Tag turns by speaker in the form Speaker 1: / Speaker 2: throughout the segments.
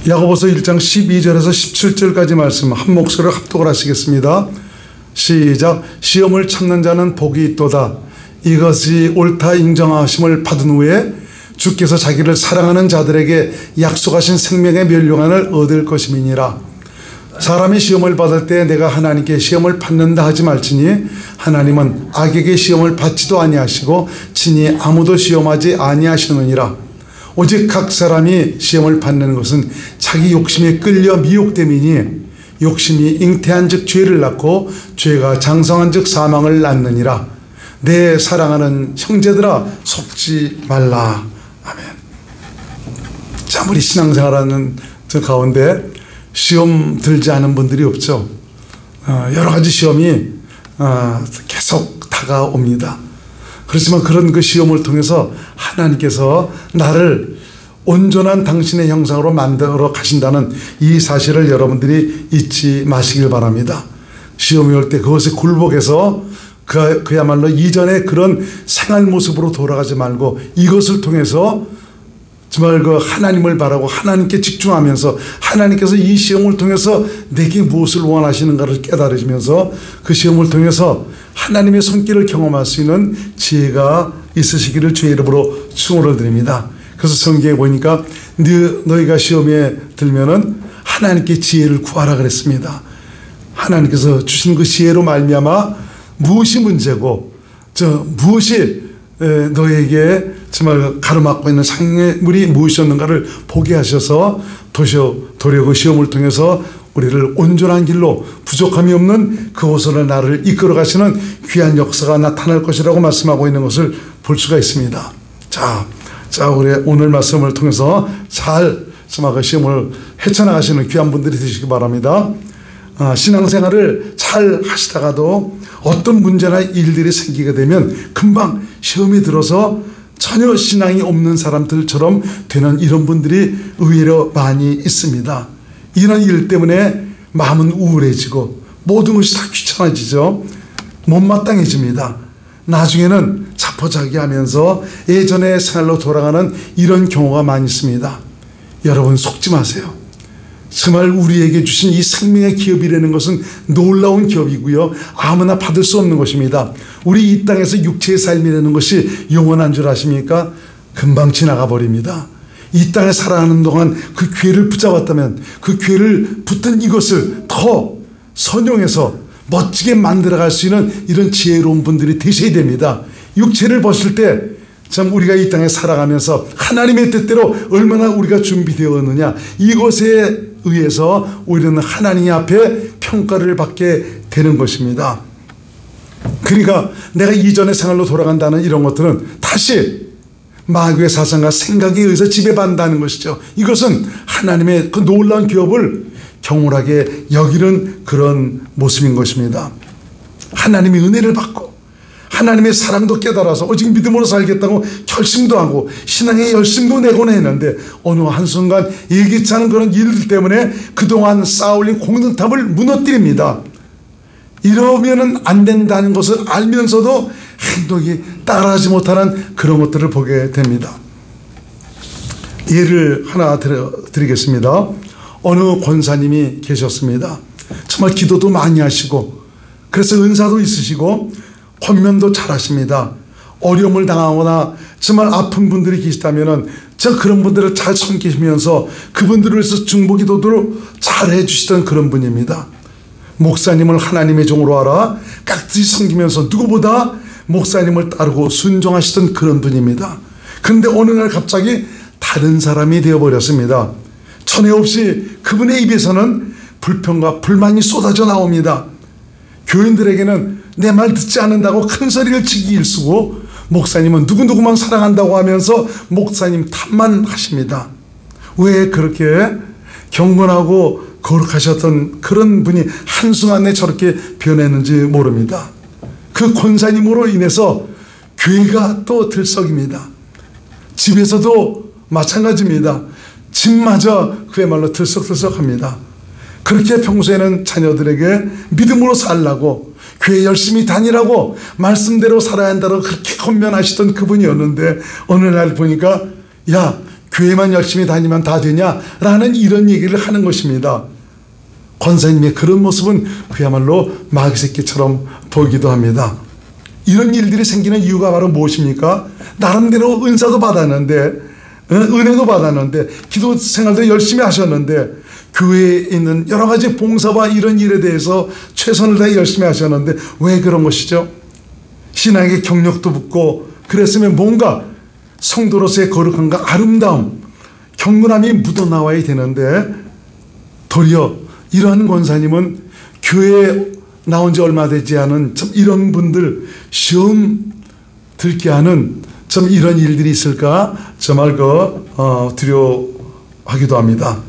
Speaker 1: 야고보서 1장 12절에서 17절까지 말씀 한 목소리로 합독을 하시겠습니다. 시작. 시험을 참는 자는 복이 있도다. 이것이 옳다 인정하심을 받은 후에 주께서 자기를 사랑하는 자들에게 약속하신 생명의 멸류관을 얻을 것임이니라. 사람이 시험을 받을 때 내가 하나님께 시험을 받는다 하지 말지니 하나님은 악에게 시험을 받지도 아니하시고 친히 아무도 시험하지 아니하시느니라. 오직 각 사람이 시험을 받는 것은 자기 욕심에 끌려 미혹됨이니 욕심이 잉태한 즉 죄를 낳고 죄가 장성한 즉 사망을 낳느니라. 내 사랑하는 형제들아 속지 말라. 아멘. 자, 우리 신앙생활하는 저 가운데 시험 들지 않은 분들이 없죠. 여러 가지 시험이 계속 다가옵니다. 그렇지만 그런 그 시험을 통해서 하나님께서 나를 온전한 당신의 형상으로 만들어 가신다는 이 사실을 여러분들이 잊지 마시길 바랍니다. 시험이 올 때 그것에 굴복해서 그야말로 이전의 그런 생활 모습으로 돌아가지 말고 이것을 통해서 정말 그 하나님을 바라고 하나님께 집중하면서 하나님께서 이 시험을 통해서 내게 무엇을 원하시는가를 깨달으시면서 그 시험을 통해서 하나님의 손길을 경험할 수 있는 지혜가 있으시기를 주의 이름으로 축원을 드립니다. 그래서 성경에 보니까 너희가 시험에 들면은 하나님께 지혜를 구하라 그랬습니다. 하나님께서 주신 그 지혜로 말미암아 무엇이 문제고 무엇이 너에게 정말 가로막고 있는 상해물이 무엇이었는가를 보게 하셔서 도리어 그 시험을 통해서 우리를 온전한 길로 부족함이 없는 그곳으로 나를 이끌어 가시는 귀한 역사가 나타날 것이라고 말씀하고 있는 것을 볼 수가 있습니다. 자, 우리 오늘 말씀을 통해서 잘 그 시험을 헤쳐나가시는 귀한 분들이 되시기 바랍니다. 신앙생활을 잘 하시다가도 어떤 문제나 일들이 생기게 되면 금방 시험이 들어서 전혀 신앙이 없는 사람들처럼 되는 이런 분들이 의외로 많이 있습니다. 이런 일 때문에 마음은 우울해지고 모든 것이 다 귀찮아지죠. 못마땅해집니다. 나중에는 자포자기하면서 예전의 생활로 돌아가는 이런 경우가 많이 있습니다. 여러분 속지 마세요. 정말 우리에게 주신 이 생명의 기업이라는 것은 놀라운 기업이고요. 아무나 받을 수 없는 것입니다. 우리 이 땅에서 육체의 삶이라는 것이 영원한 줄 아십니까? 금방 지나가 버립니다. 이 땅에 살아가는 동안 그 기회를 붙잡았다면 그 기회를 붙든 이것을 더 선용해서 멋지게 만들어갈 수 있는 이런 지혜로운 분들이 되셔야 됩니다. 육체를 보실 때 참 우리가 이 땅에 살아가면서 하나님의 뜻대로 얼마나 우리가 준비되었느냐 이것에 의해서 우리는 하나님 앞에 평가를 받게 되는 것입니다. 그러니까 내가 이전의 생활로 돌아간다는 이런 것들은 다시 마귀의 사상과 생각에 의해서 지배받는다는 것이죠. 이것은 하나님의 그 놀라운 기업을 경홀하게 여기는 그런 모습인 것입니다. 하나님의 은혜를 받고 하나님의 사랑도 깨달아서 오직 믿음으로 살겠다고 결심도 하고 신앙의 열심도 내곤 했는데 어느 한순간 예기치 않은 그런 일들 때문에 그동안 쌓아올린 공든탑을 무너뜨립니다. 이러면은 안 된다는 것을 알면서도 행동이 따라하지 못하는 그런 것들을 보게 됩니다. 예를 하나 드리겠습니다. 어느 권사님이 계셨습니다. 정말 기도도 많이 하시고 그래서 은사도 있으시고 권면도 잘하십니다. 어려움을 당하거나 정말 아픈 분들이 계시다면은 그런 분들을 잘 섬기시면서 그분들을 위해서 중보기도를 잘 해주시던 그런 분입니다. 목사님을 하나님의 종으로 알아 깍듯이 섬기면서 누구보다 목사님을 따르고 순종하시던 그런 분입니다. 그런데 어느 날 갑자기 다른 사람이 되어버렸습니다. 전에 없이 그분의 입에서는 불평과 불만이 쏟아져 나옵니다. 교인들에게는 내 말 듣지 않는다고 큰 소리를 치기 일쑤고 목사님은 누구누구만 사랑한다고 하면서 목사님 탓만 하십니다. 왜 그렇게 경건하고 거룩하셨던 그런 분이 한순간에 저렇게 변했는지 모릅니다. 그 권사님으로 인해서 교회가 또 들썩입니다. 집에서도 마찬가지입니다. 집마저 그야말로 들썩들썩합니다. 그렇게 평소에는 자녀들에게 믿음으로 살라고 교회 열심히 다니라고 말씀대로 살아야 한다고 그렇게 권면하시던 그분이었는데 어느 날 보니까 야 교회만 열심히 다니면 다 되냐라는 이런 얘기를 하는 것입니다. 권사님의 그런 모습은 그야말로 마귀 새끼처럼 보이기도 합니다. 이런 일들이 생기는 이유가 바로 무엇입니까? 나름대로 은사도 받았는데, 은혜도 받았는데, 기도 생활도 열심히 하셨는데, 교회에 있는 여러 가지 봉사와 이런 일에 대해서 최선을 다해 열심히 하셨는데 왜 그런 것이죠? 신앙의 경력도 붙고 그랬으면 뭔가 성도로서의 거룩함과 아름다움, 경건함이 묻어나와야 되는데 도리어 이러한 권사님은 교회에 나온 지 얼마 되지 않은 참 이런 분들 시험 들게 하는 참 이런 일들이 있을까 정말 두려워하기도 합니다.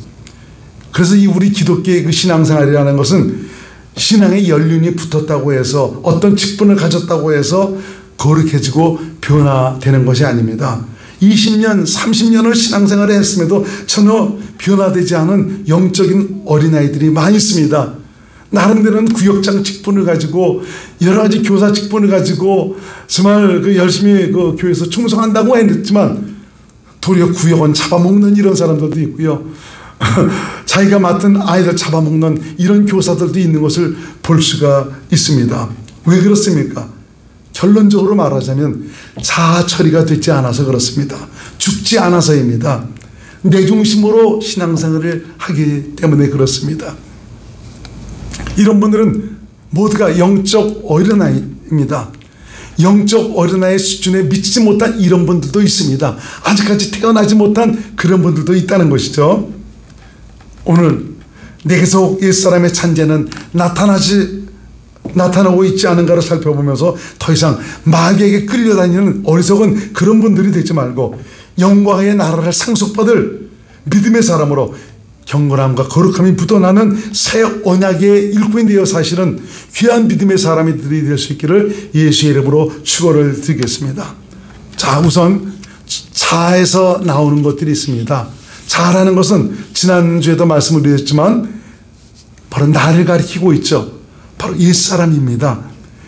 Speaker 1: 그래서 이 우리 기독교의 그 신앙생활이라는 것은 신앙의 연륜이 붙었다고 해서 어떤 직분을 가졌다고 해서 거룩해지고 변화되는 것이 아닙니다. 20년, 30년을 신앙생활을 했음에도 전혀 변화되지 않은 영적인 어린아이들이 많이 있습니다. 나름대로는 구역장 직분을 가지고 여러 가지 교사 직분을 가지고 정말 열심히 교회에서 충성한다고 했지만 도리어 구역원 잡아먹는 이런 사람들도 있고요. 자기가 맡은 아이들 잡아먹는 이런 교사들도 있는 것을 볼 수가 있습니다. 왜 그렇습니까? 결론적으로 말하자면 자아 처리가 되지 않아서 그렇습니다. 죽지 않아서입니다. 내 중심으로 신앙생활을 하기 때문에 그렇습니다. 이런 분들은 모두가 영적 어린아이입니다. 영적 어린아이 수준에 미치지 못한 이런 분들도 있습니다. 아직까지 태어나지 못한 그런 분들도 있다는 것이죠. 오늘 내게서 옛사람의 잔재는 나타나고 있지 않은가를 살펴보면서 더 이상 마귀에게 끌려다니는 어리석은 그런 분들이 되지 말고 영광의 나라를 상속받을 믿음의 사람으로 경건함과 거룩함이 묻어나는 새 언약의 일꾼이 되어 사실은 귀한 믿음의 사람들이 될 수 있기를 예수의 이름으로 축원을 드리겠습니다. 자, 우선 자에서 나오는 것들이 있습니다. 자라는 것은 지난주에도 말씀을 드렸지만 바로 나를 가리키고 있죠. 바로 옛사람입니다.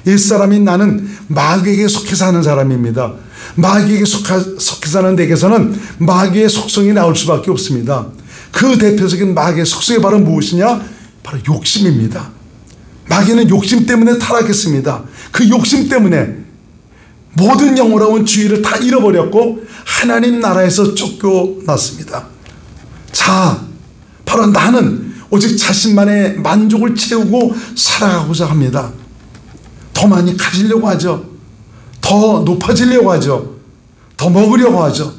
Speaker 1: 옛사람인 나는 마귀에게 속해 사는 사람입니다. 마귀에게 속해 사는 댁에서는 마귀의 속성이 나올 수밖에 없습니다. 그 대표적인 마귀의 속성이 바로 무엇이냐? 바로 욕심입니다. 마귀는 욕심 때문에 타락했습니다. 그 욕심 때문에 모든 영원한 주의를 다 잃어버렸고 하나님 나라에서 쫓겨났습니다. 자, 바로 나는 오직 자신만의 만족을 채우고 살아가고자 합니다. 더 많이 가지려고 하죠. 더 높아지려고 하죠. 더 먹으려고 하죠.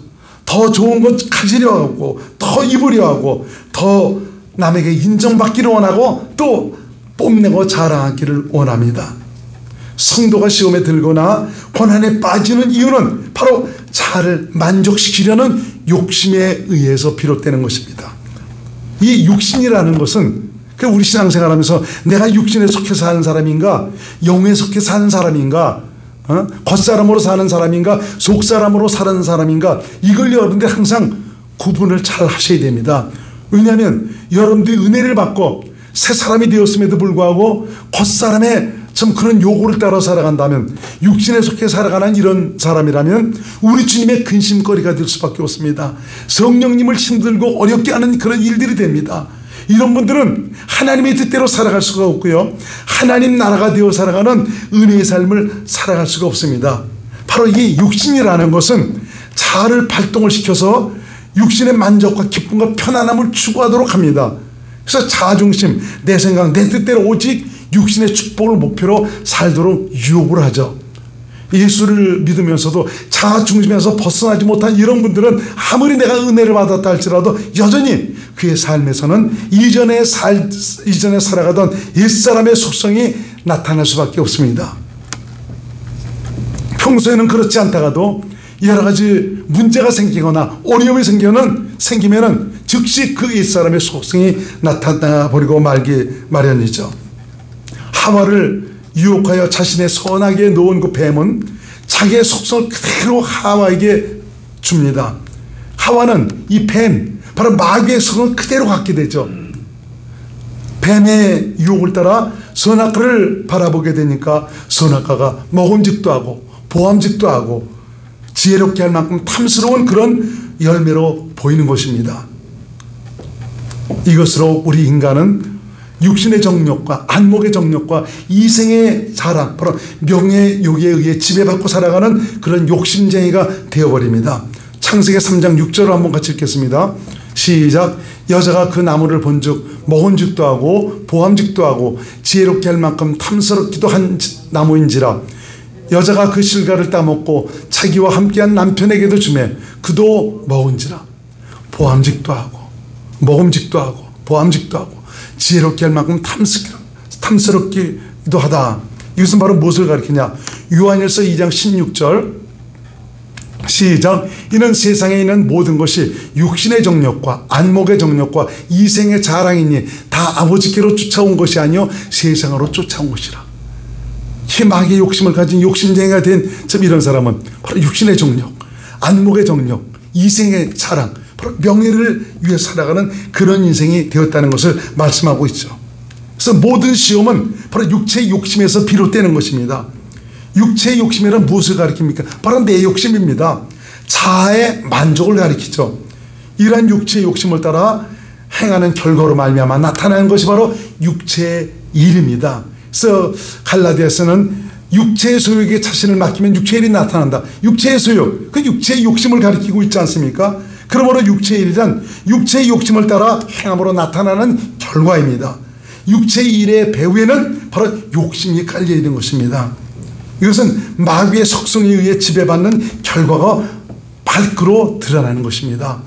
Speaker 1: 더 좋은 것 가지려고 하고 더 입으려 하고 더 남에게 인정받기를 원하고 또 뽐내고 자랑하기를 원합니다. 성도가 시험에 들거나 고난에 빠지는 이유는 바로 자아를 만족시키려는 욕심에 의해서 비롯되는 것입니다. 이 육신이라는 것은 우리 신앙생활하면서 내가 육신에 속해 사는 사람인가 영에 속해 사는 사람인가 겉사람으로 사는 사람인가 속사람으로 사는 사람인가 이걸 여러분들 항상 구분을 잘 하셔야 됩니다. 왜냐하면 여러분들이 은혜를 받고 새 사람이 되었음에도 불구하고 겉사람의 참 그런 요구를 따라 살아간다면 육신에 속해 살아가는 이런 사람이라면 우리 주님의 근심거리가 될 수밖에 없습니다. 성령님을 힘들고 어렵게 하는 그런 일들이 됩니다. 이런 분들은 하나님의 뜻대로 살아갈 수가 없고요. 하나님 나라가 되어 살아가는 은혜의 삶을 살아갈 수가 없습니다. 바로 이 육신이라는 것은 자아를 발동을 시켜서 육신의 만족과 기쁨과 편안함을 추구하도록 합니다. 그래서 자아중심, 내 생각, 내 뜻대로 오직 육신의 축복을 목표로 살도록 유혹을 하죠. 예수를 믿으면서도 자아중심에서 벗어나지 못한 이런 분들은 아무리 내가 은혜를 받았다 할지라도 여전히 그의 삶에서는 이전에 살아가던 옛사람의 속성이 나타날 수밖에 없습니다. 평소에는 그렇지 않다가도 여러 가지 문제가 생기거나 어려움이 생기면은 즉시 그 옛사람의 속성이 나타나 버리고 말기 마련이죠. 하와를 유혹하여 자신의 선악에 놓은 그 뱀은 자기의 속성을 그대로 하와에게 줍니다. 하와는 이 뱀, 바로 마귀의 성을 그대로 갖게 되죠. 뱀의 유혹을 따라 선악과를 바라보게 되니까 선악과가 먹음직도 하고 보암직도 하고 지혜롭게 할 만큼 탐스러운 그런 열매로 보이는 것입니다. 이것으로 우리 인간은 육신의 정욕과 안목의 정욕과 이생의 자랑, 바로 명예욕에 의해 지배받고 살아가는 그런 욕심쟁이가 되어버립니다. 창세기 3장 6절을 한번 같이 읽겠습니다. 시작. 여자가 그 나무를 본즉 먹은즉도 하고 보암직도 하고 지혜롭게 할 만큼 탐스럽기도 한 나무인지라. 여자가 그 실과를 따먹고 자기와 함께한 남편에게도 주매 그도 먹은지라. 보암직도 하고 먹음직도 하고 보암직도 하고 지혜롭게 할 만큼 탐스럽기도 하다. 이것은 바로 무엇을 가리키냐? 요한일서 2장 16절 시작. 이는 세상에 있는 모든 것이 육신의 정욕과 안목의 정욕과 이생의 자랑이니 다 아버지께로 쫓아온 것이 아니요 세상으로 쫓아온 것이라. 희망의 욕심을 가진 욕심쟁이가 된 이런 사람은 바로 육신의 정욕, 안목의 정욕, 이생의 자랑, 바로 명예를 위해 살아가는 그런 인생이 되었다는 것을 말씀하고 있죠. 그래서 모든 시험은 바로 육체의 욕심에서 비롯되는 것입니다. 육체의 욕심이란 무엇을 가리킵니까? 바로 내 욕심입니다. 자아의 만족을 가리키죠. 이러한 육체의 욕심을 따라 행하는 결과로 말미암아 나타나는 것이 바로 육체의 일입니다. 그래서 갈라디아서는 육체의 소욕에 자신을 맡기면 육체의 일이 나타난다. 육체의 소욕, 그 육체의 욕심을 가리키고 있지 않습니까? 그러므로 육체의 일이란 육체의 욕심을 따라 행함으로 나타나는 결과입니다. 육체의 일의 배후에는 바로 욕심이 깔려 있는 것입니다. 이것은 마귀의 속성에 의해 지배받는 결과가 밖으로 드러나는 것입니다.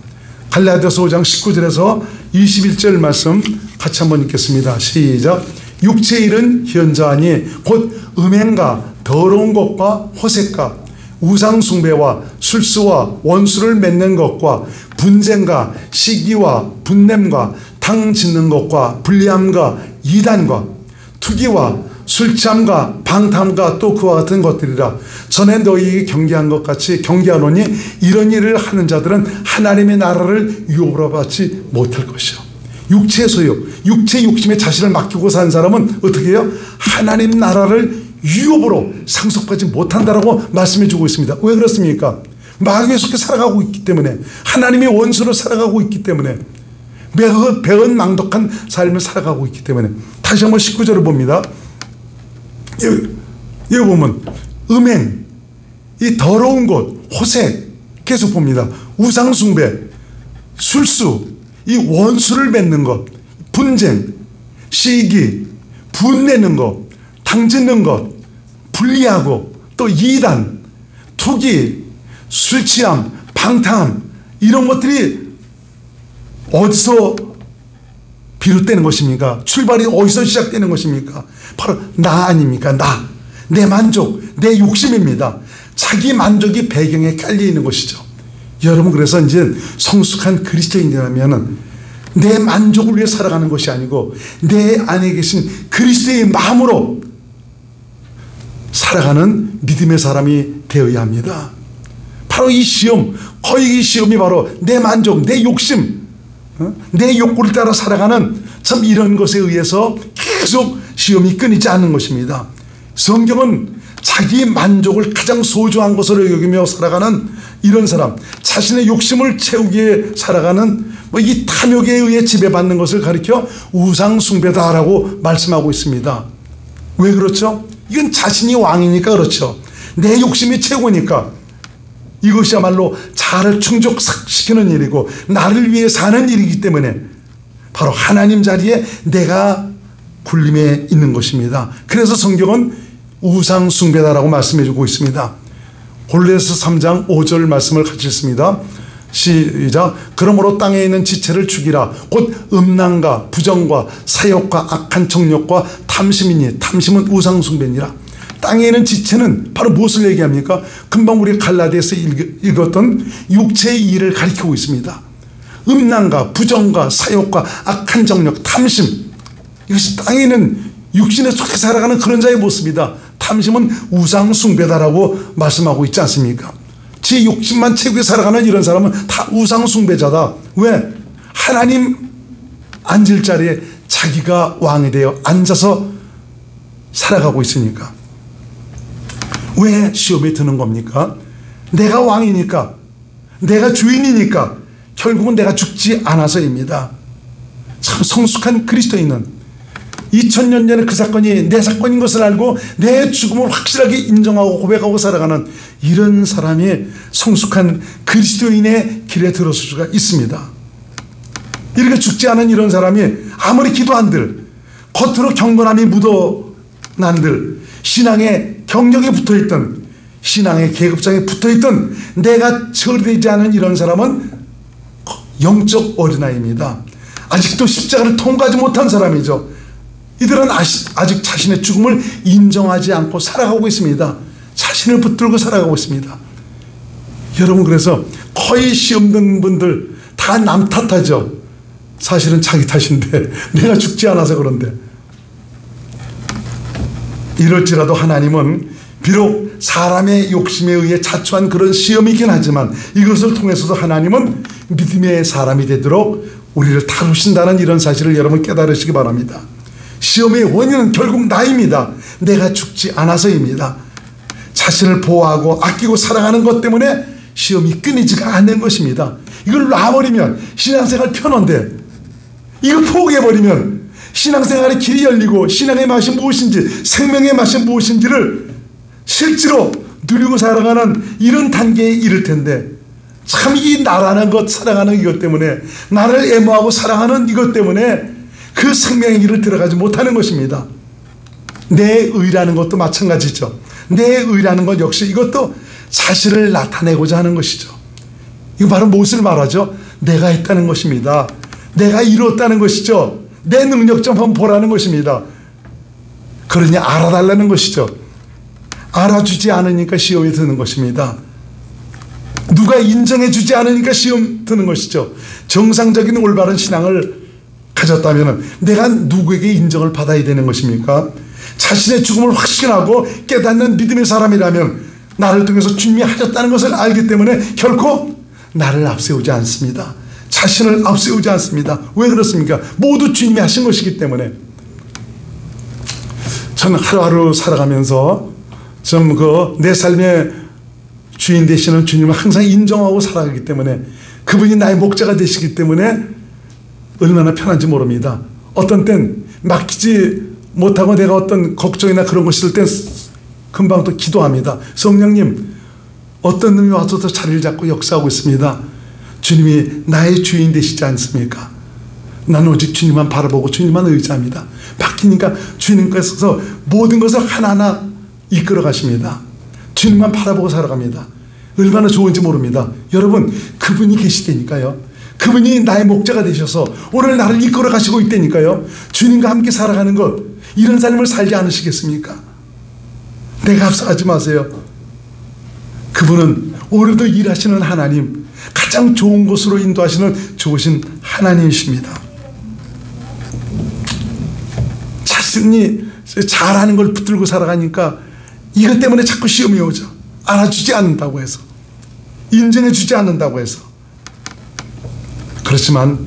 Speaker 1: 갈라디아서 5장 19절에서 21절 말씀 같이 한번 읽겠습니다. 시작. 육체의 일은 현저하니 곧 음행과 더러운 것과 호색과 우상숭배와 술수와 원수를 맺는 것과 분쟁과 시기와 분냄과 당 짓는 것과 불리함과 이단과 투기와 술 취함과 방탕과 또 그와 같은 것들이라. 전에 너희에게 경계한 것 같이 경계하노니 이런 일을 하는 자들은 하나님의 나라를 유업으로 받지 못할 것이요. 육체의 소욕, 육체의 욕심에 자신을 맡기고 사는 사람은 어떻게 해요? 하나님 나라를 유업으로 상속받지 못한다라고 말씀해 주고 있습니다. 왜 그렇습니까? 마귀에 속해 살아가고 있기 때문에, 하나님의 원수로 살아가고 있기 때문에, 배은망덕한 삶을 살아가고 있기 때문에. 다시 한번 19절을 봅니다. 여기 보면 음행, 이 더러운 것, 호색 계속 봅니다. 우상숭배, 술수, 이 원수를 맺는 것, 분쟁, 시기, 분내는 것, 당짓는 것, 불리하고 또 이단, 투기, 술취함, 방탕, 이런 것들이 어디서 비롯되는 것입니까? 출발이 어디서 시작되는 것입니까? 바로 나 아닙니까? 나, 내 만족, 내 욕심입니다. 자기 만족이 배경에 깔려 있는 것이죠. 여러분, 그래서 이제 성숙한 그리스도인이라면 내 만족을 위해 살아가는 것이 아니고 내 안에 계신 그리스도의 마음으로 살아가는 믿음의 사람이 되어야 합니다. 바로 이 시험, 거의 이 시험이 바로 내 만족, 내 욕심, 내 욕구를 따라 살아가는 참 이런 것에 의해서 계속 시험이 끊이지 않는 것입니다. 성경은 자기 만족을 가장 소중한 것으로 여기며 살아가는 이런 사람, 자신의 욕심을 채우기 위해 살아가는 이 탐욕에 의해 지배받는 것을 가리켜 우상숭배다라고 말씀하고 있습니다. 왜 그렇죠? 이건 자신이 왕이니까 그렇죠. 내 욕심이 최고니까. 이것이야말로 자아를 충족시키는 일이고 나를 위해 사는 일이기 때문에 바로 하나님 자리에 내가 군림해 있는 것입니다. 그래서 성경은 우상숭배다라고 말씀해주고 있습니다. 골로새서 3장 5절 말씀을 같이 읽습니다. 시작. 그러므로 땅에 있는 지체를 죽이라. 곧 음란과 부정과 사욕과 악한 정욕과 탐심이니 탐심은 우상숭배니라. 땅에 있는 지체는 바로 무엇을 얘기합니까? 금방 우리 갈라디아서 읽었던 육체의 일을 가리키고 있습니다. 음란과 부정과 사욕과 악한 정욕, 탐심, 이것이 땅에 있는 육신에 속해 살아가는 그런 자의 모습이다. 탐심은 우상숭배다라고 말씀하고 있지 않습니까? 제 욕심만 채우고 살아가는 이런 사람은 다 우상숭배자다. 왜? 하나님 앉을 자리에 자기가 왕이 되어 앉아서 살아가고 있으니까. 왜 시험에 드는 겁니까? 내가 왕이니까, 내가 주인이니까 결국은 내가 죽지 않아서입니다. 참 성숙한 그리스도인은 2000년 전에 그 사건이 내 사건인 것을 알고 내 죽음을 확실하게 인정하고 고백하고 살아가는 이런 사람이 성숙한 그리스도인의 길에 들어설 수가 있습니다. 이렇게 죽지 않은 이런 사람이 아무리 기도한들, 겉으로 경건함이 묻어난들, 신앙의 경력에 붙어있던, 신앙의 계급장에 붙어있던 내가 처리되지 않은 이런 사람은 영적 어린아이입니다. 아직도 십자가를 통과하지 못한 사람이죠. 이들은 아직 자신의 죽음을 인정하지 않고 살아가고 있습니다. 자신을 붙들고 살아가고 있습니다. 여러분, 그래서 거의 시험 든 분들 다 남 탓하죠. 사실은 자기 탓인데 내가 죽지 않아서 그런데. 이럴지라도 하나님은 비록 사람의 욕심에 의해 자초한 그런 시험이긴 하지만 이것을 통해서도 하나님은 믿음의 사람이 되도록 우리를 다루신다는 이런 사실을 여러분 깨달으시기 바랍니다. 시험의 원인은 결국 나입니다. 내가 죽지 않아서입니다. 자신을 보호하고 아끼고 사랑하는 것 때문에 시험이 끊이지가 않는 것입니다. 이걸 놔버리면 신앙생활 편한데, 이거 포기해버리면 신앙생활의 길이 열리고 신앙의 맛이 무엇인지, 생명의 맛이 무엇인지를 실제로 누리고 살아가는 이런 단계에 이를 텐데, 참 이 나라는 것, 사랑하는 이것 때문에, 나를 애모하고 사랑하는 이것 때문에 그 생명의 길을 들어가지 못하는 것입니다. 내 의라는 것도 마찬가지죠. 내 의라는 것 역시 이것도 자신을 나타내고자 하는 것이죠. 이거 바로 무엇을 말하죠? 내가 했다는 것입니다. 내가 이루었다는 것이죠. 내 능력 좀 한번 보라는 것입니다. 그러니 알아달라는 것이죠. 알아주지 않으니까 시험이 드는 것입니다. 누가 인정해 주지 않으니까 시험 드는 것이죠. 정상적인 올바른 신앙을 가졌다면 내가 누구에게 인정을 받아야 되는 것입니까? 자신의 죽음을 확신하고 깨닫는 믿음의 사람이라면 나를 통해서 주님이 하셨다는 것을 알기 때문에 결코 나를 앞세우지 않습니다. 자신을 앞세우지 않습니다. 왜 그렇습니까? 모두 주님이 하신 것이기 때문에. 저는 하루하루 살아가면서 좀 내 삶의 주인 되시는 주님을 항상 인정하고 살아가기 때문에, 그분이 나의 목자가 되시기 때문에 얼마나 편한지 모릅니다. 어떤 땐 맡기지 못하고 내가 어떤 걱정이나 그런 거 있을 땐 금방 또 기도합니다. 성령님, 어떤 놈이 와서 더 자리를 잡고 역사하고 있습니다. 주님이 나의 주인 되시지 않습니까? 나는 오직 주님만 바라보고 주님만 의지합니다. 바뀌니까 주님께서 모든 것을 하나하나 이끌어 가십니다. 주님만 바라보고 살아갑니다. 얼마나 좋은지 모릅니다. 여러분, 그분이 계시다니까요. 그분이 나의 목자가 되셔서 오늘 나를 이끌어 가시고 있다니까요. 주님과 함께 살아가는 것, 이런 삶을 살지 않으시겠습니까? 내가 앞서가지 마세요. 그분은 오늘도 일하시는 하나님, 가장 좋은 곳으로 인도하시는 좋으신 하나님이십니다. 자신이 잘하는 걸 붙들고 살아가니까 이것 때문에 자꾸 시험이 오죠. 알아주지 않는다고 해서, 인정해 주지 않는다고 해서. 그렇지만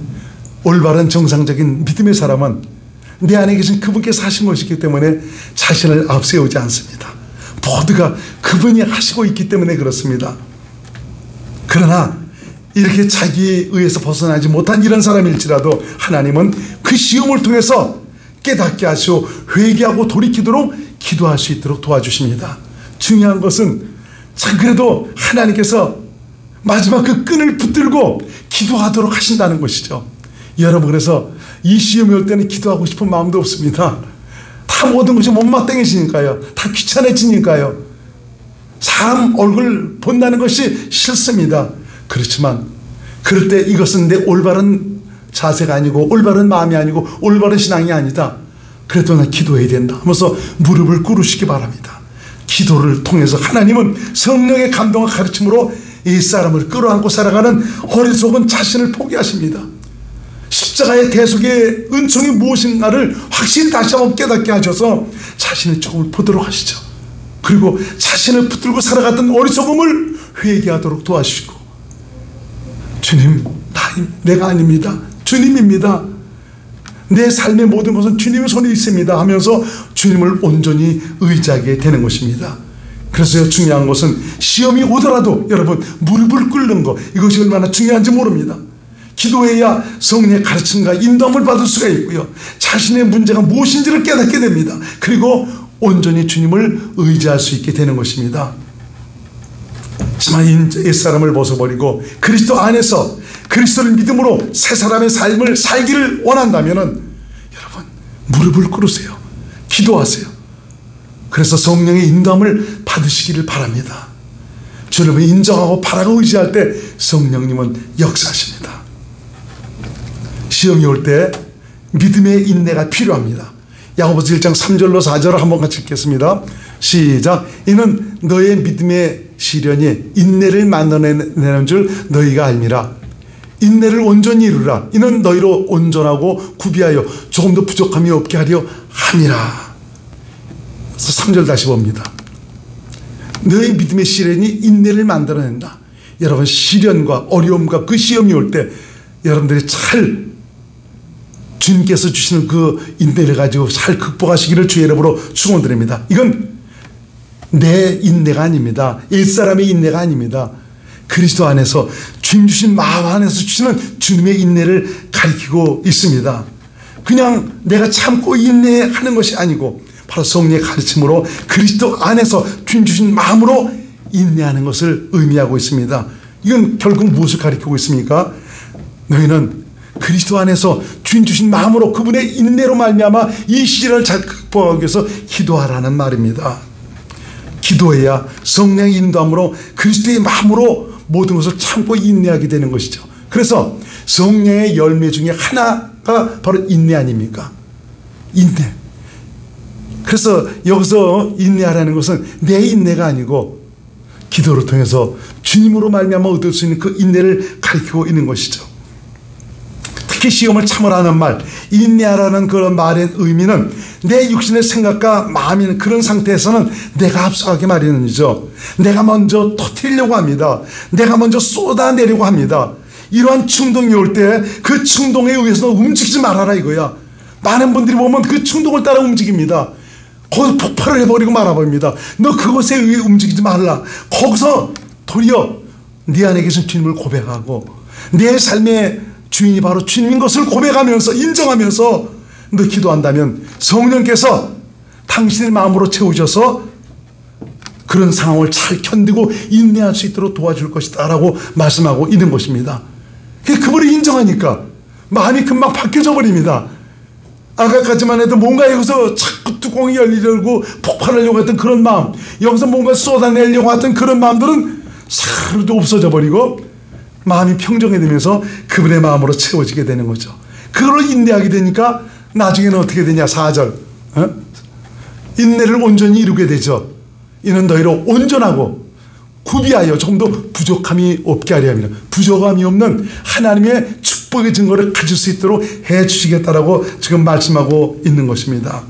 Speaker 1: 올바른 정상적인 믿음의 사람은 내 안에 계신 그분께서 하신 것이기 때문에 자신을 앞세우지 않습니다. 모두가 그분이 하시고 있기 때문에 그렇습니다. 그러나 이렇게 자기에 의해서 벗어나지 못한 이런 사람일지라도 하나님은 그 시험을 통해서 깨닫게 하시고 회개하고 돌이키도록 기도할 수 있도록 도와주십니다. 중요한 것은 참 그래도 하나님께서 마지막 그 끈을 붙들고 기도하도록 하신다는 것이죠. 여러분, 그래서 이 시험이 올 때는 기도하고 싶은 마음도 없습니다. 다 모든 것이 못마땅해지니까요. 다 귀찮아지니까요. 사람 얼굴 본다는 것이 싫습니다. 그렇지만 그럴 때 이것은 내 올바른 자세가 아니고 올바른 마음이 아니고 올바른 신앙이 아니다. 그래도 나 기도해야 된다 하면서 무릎을 꿇으시기 바랍니다. 기도를 통해서 하나님은 성령의 감동과 가르침으로 이 사람을 끌어안고 살아가는 어리석은 자신을 포기하십니다. 십자가의 대속의 은총이 무엇인가를 확실히 다시 한번 깨닫게 하셔서 자신의 죽음을 보도록 하시죠. 그리고 자신을 붙들고 살아갔던 어리석음을 회개하도록 도와주시고, 주님, 내가 아닙니다. 주님입니다. 내 삶의 모든 것은 주님의 손에 있습니다 하면서 주님을 온전히 의지하게 되는 것입니다. 그래서 중요한 것은 시험이 오더라도 여러분 무릎을 꿇는 것, 이것이 얼마나 중요한지 모릅니다. 기도해야 성령의 가르침과 인도함을 받을 수가 있고요. 자신의 문제가 무엇인지를 깨닫게 됩니다. 그리고 온전히 주님을 의지할 수 있게 되는 것입니다. 하지만 옛사람을 벗어버리고 그리스도 안에서 그리스도를 믿음으로 새 사람의 삶을 살기를 원한다면 여러분 무릎을 꿇으세요. 기도하세요. 그래서 성령의 인도함을 받으시기를 바랍니다. 주님을 인정하고 바라고 의지할 때 성령님은 역사하십니다. 시험이 올 때 믿음의 인내가 필요합니다. 야고보서 1장 3절로 4절을 한번 같이 읽겠습니다. 시작. 이는 너의 믿음의 시련이 인내를 만들어내는 줄 너희가 알미라. 인내를 온전히 이루라. 이는 너희로 온전하고 구비하여 조금 더 부족함이 없게 하려 함이라. 그래서 3절 다시 봅니다. 너의 믿음의 시련이 인내를 만들어낸다. 여러분 시련과 어려움과 그 시험이 올 때 여러분들이 잘 주님께서 주시는 그 인내를 가지고 잘 극복하시기를 주의 이름으로 축원드립니다. 이건 내 인내가 아닙니다. 옛사람의 인내가 아닙니다. 그리스도 안에서 주님 주신 마음 안에서 주시는 주님의 인내를 가리키고 있습니다. 그냥 내가 참고 인내하는 것이 아니고 바로 성령의 가르침으로 그리스도 안에서 주님 주신 마음으로 인내하는 것을 의미하고 있습니다. 이건 결국 무엇을 가리키고 있습니까? 너희는 그리스도 안에서 주님 주신 마음으로 그분의 인내로 말미암아 이 시련을 잘 극복하기 위해서 기도하라는 말입니다. 기도해야 성령의 인도함으로 그리스도의 마음으로 모든 것을 참고 인내하게 되는 것이죠. 그래서 성령의 열매 중에 하나가 바로 인내 아닙니까? 인내. 그래서 여기서 인내하라는 것은 내 인내가 아니고 기도를 통해서 주님으로 말미암아 얻을 수 있는 그 인내를 가리키고 있는 것이죠. 특히 시험을 참으라는 말, 인내하라는 그런 말의 의미는 내 육신의 생각과 마음이 있는 그런 상태에서는 내가 앞서가게 마련이죠. 내가 먼저 터뜨리려고 합니다. 내가 먼저 쏟아내려고 합니다. 이러한 충동이 올 때 그 충동에 의해서 움직이지 말아라 이거야. 많은 분들이 보면 그 충동을 따라 움직입니다. 거기서 폭발을 해버리고 말아버립니다. 너 그것에 의해 움직이지 말라. 거기서 도리어 네 안에 계신 주님을 고백하고 내 삶의 주인이 바로 주님인 것을 고백하면서 인정하면서 너 기도한다면 성령께서 당신의 마음으로 채우셔서 그런 상황을 잘 견디고 인내할 수 있도록 도와줄 것이다 라고 말씀하고 있는 것입니다. 그분을 인정하니까 마음이 금방 바뀌어져 버립니다. 아까까지만 해도 뭔가 여기서 자꾸 뚜껑이 열리려고 폭발하려고 했던 그런 마음, 여기서 뭔가 쏟아내려고 했던 그런 마음들은 사르르 없어져 버리고 마음이 평정해지면서 그분의 마음으로 채워지게 되는 거죠. 그걸로 인내하게 되니까 나중에는 어떻게 되냐. 4절 인내를 온전히 이루게 되죠. 이는 너희로 온전하고 구비하여 조금 더 부족함이 없게 하려 합니다. 부족함이 없는 하나님의 축복의 증거를 가질 수 있도록 해 주시겠다라고 지금 말씀하고 있는 것입니다.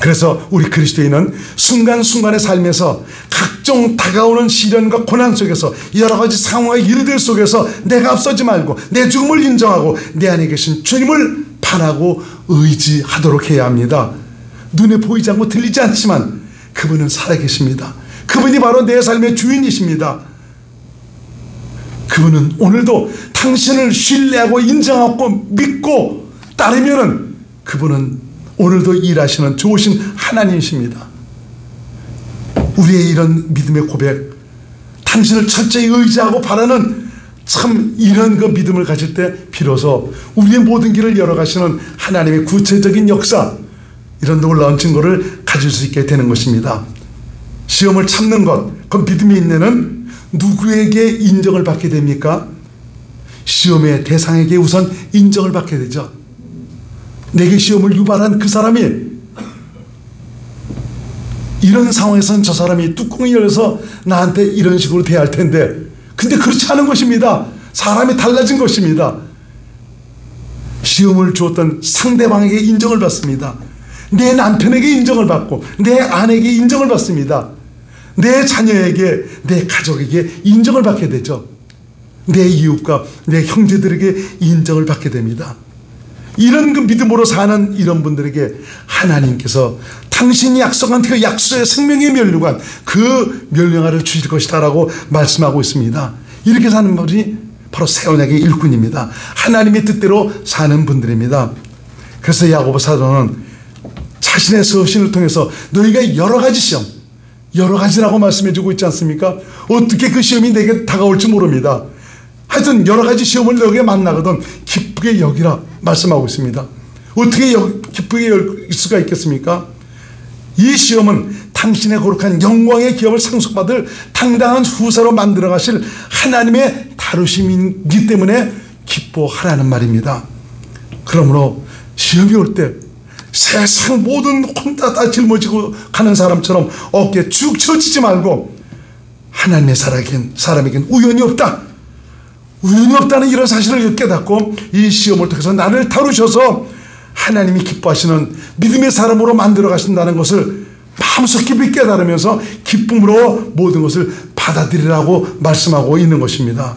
Speaker 1: 그래서 우리 그리스도인은 순간순간의 삶에서 각종 다가오는 시련과 고난 속에서 여러 가지 상황과 일들 속에서 내가 앞서지 말고 내 죽음을 인정하고 내 안에 계신 주님을 바라고 의지하도록 해야 합니다. 눈에 보이지 않고 들리지 않지만 그분은 살아계십니다. 그분이 바로 내 삶의 주인이십니다. 그분은 오늘도 당신을 신뢰하고 인정하고 믿고 따르면은 그분은 오늘도 일하시는 좋으신 하나님이십니다. 우리의 이런 믿음의 고백, 당신을 철저히 의지하고 바라는 참 이런 그 믿음을 가질 때 비로소 우리의 모든 길을 열어가시는 하나님의 구체적인 역사, 이런 놀라운 증거를 가질 수 있게 되는 것입니다. 시험을 참는 것, 그 믿음이 있는 누구에게 인정을 받게 됩니까? 시험의 대상에게 우선 인정을 받게 되죠. 내게 시험을 유발한 그 사람이 이런 상황에서는 저 사람이 뚜껑이 열려서 나한테 이런 식으로 대할 텐데, 근데 그렇지 않은 것입니다. 사람이 달라진 것입니다. 시험을 주었던 상대방에게 인정을 받습니다. 내 남편에게 인정을 받고 내 아내에게 인정을 받습니다. 내 자녀에게, 내 가족에게 인정을 받게 되죠. 내 이웃과 내 형제들에게 인정을 받게 됩니다. 이런 그 믿음으로 사는 이런 분들에게 하나님께서 당신이 약속한 그 약속의 생명의 면류관, 그 면류관을 주실 것이다 라고 말씀하고 있습니다. 이렇게 사는 분이 바로 새 언약의 일꾼입니다. 하나님의 뜻대로 사는 분들입니다. 그래서 야고보 사도는 자신의 서신을 통해서 너희가 여러 가지 시험, 여러 가지라고 말씀해주고 있지 않습니까? 어떻게 그 시험이 내게 다가올지 모릅니다. 하여튼 여러 가지 시험을 너에게 만나거든 기쁘게 여기라 말씀하고 있습니다. 어떻게 기쁘게 여길 수가 있겠습니까? 이 시험은 당신의 거룩한 영광의 기업을 상속받을 당당한 후사로 만들어 가실 하나님의 다루심이기 때문에 기뻐하라는 말입니다. 그러므로 시험이 올 때 세상 모든 혼자 다 짊어지고 가는 사람처럼 어깨에 쭉 처지지 말고 하나님의 사람에겐 우연이 없다. 우연이 없다는 이런 사실을 깨닫고 이 시험을 통해서 나를 다루셔서 하나님이 기뻐하시는 믿음의 사람으로 만들어 가신다는 것을 마음속 깊이 깨달으면서 기쁨으로 모든 것을 받아들이라고 말씀하고 있는 것입니다.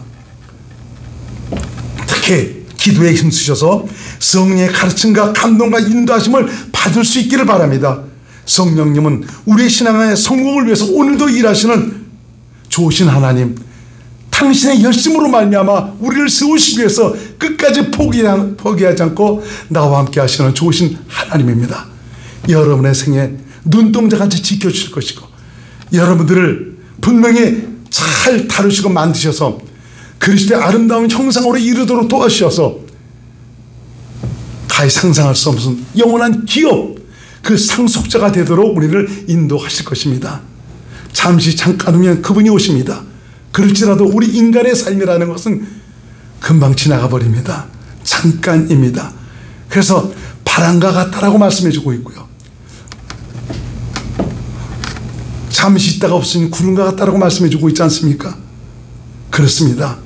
Speaker 1: 특히 기도에 힘쓰셔서 성령의 가르침과 감동과 인도하심을 받을 수 있기를 바랍니다. 성령님은 우리의 신앙의 성공을 위해서 오늘도 일하시는 좋으신 하나님, 당신의 열심으로 말미암아 우리를 세우시기 위해서 끝까지 포기하지 않고 나와 함께 하시는 좋으신 하나님입니다. 여러분의 생에 눈동자같이 지켜주실 것이고 여러분들을 분명히 잘 다루시고 만드셔서 그리스도의 아름다운 형상으로 이르도록 도와주셔서 가히 상상할 수 없는 영원한 기업, 그 상속자가 되도록 우리를 인도하실 것입니다. 잠깐 후면 그분이 오십니다. 그럴지라도 우리 인간의 삶이라는 것은 금방 지나가 버립니다. 잠깐입니다. 그래서 바람과 같다라고 말씀해주고 있고요. 잠시 있다가 없으니 구름과 같다라고 말씀해주고 있지 않습니까? 그렇습니다.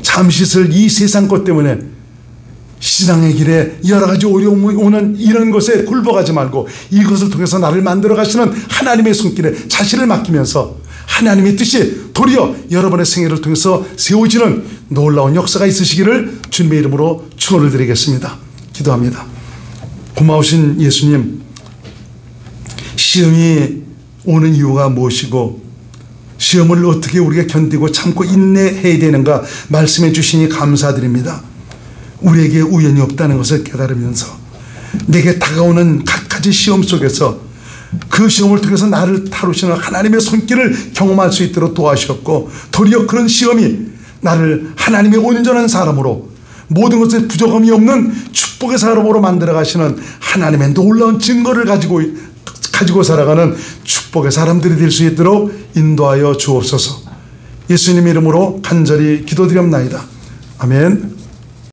Speaker 1: 잠시 있을 이 세상 것 때문에 신앙의 길에 여러 가지 어려움이 오는 이런 것에 굴복하지 말고 이것을 통해서 나를 만들어 가시는 하나님의 손길에 자신을 맡기면서 하나님의 뜻이 도리어 여러분의 생애를 통해서 세워지는 놀라운 역사가 있으시기를 주님의 이름으로 축원을 드리겠습니다. 기도합니다. 고마우신 예수님, 시험이 오는 이유가 무엇이고 시험을 어떻게 우리가 견디고 참고 인내해야 되는가 말씀해 주시니 감사드립니다. 우리에게 우연이 없다는 것을 깨달으면서 내게 다가오는 각가지 시험 속에서 그 시험을 통해서 나를 다루시는 하나님의 손길을 경험할 수 있도록 도와주셨고 도리어 그런 시험이 나를 하나님의 온전한 사람으로 모든 것에 부족함이 없는 축복의 사람으로 만들어 가시는 하나님의 놀라운 증거를 가지고 살아가는 축복의 사람들이 될 수 있도록 인도하여 주옵소서. 예수님 이름으로 간절히 기도드립나이다. 아멘.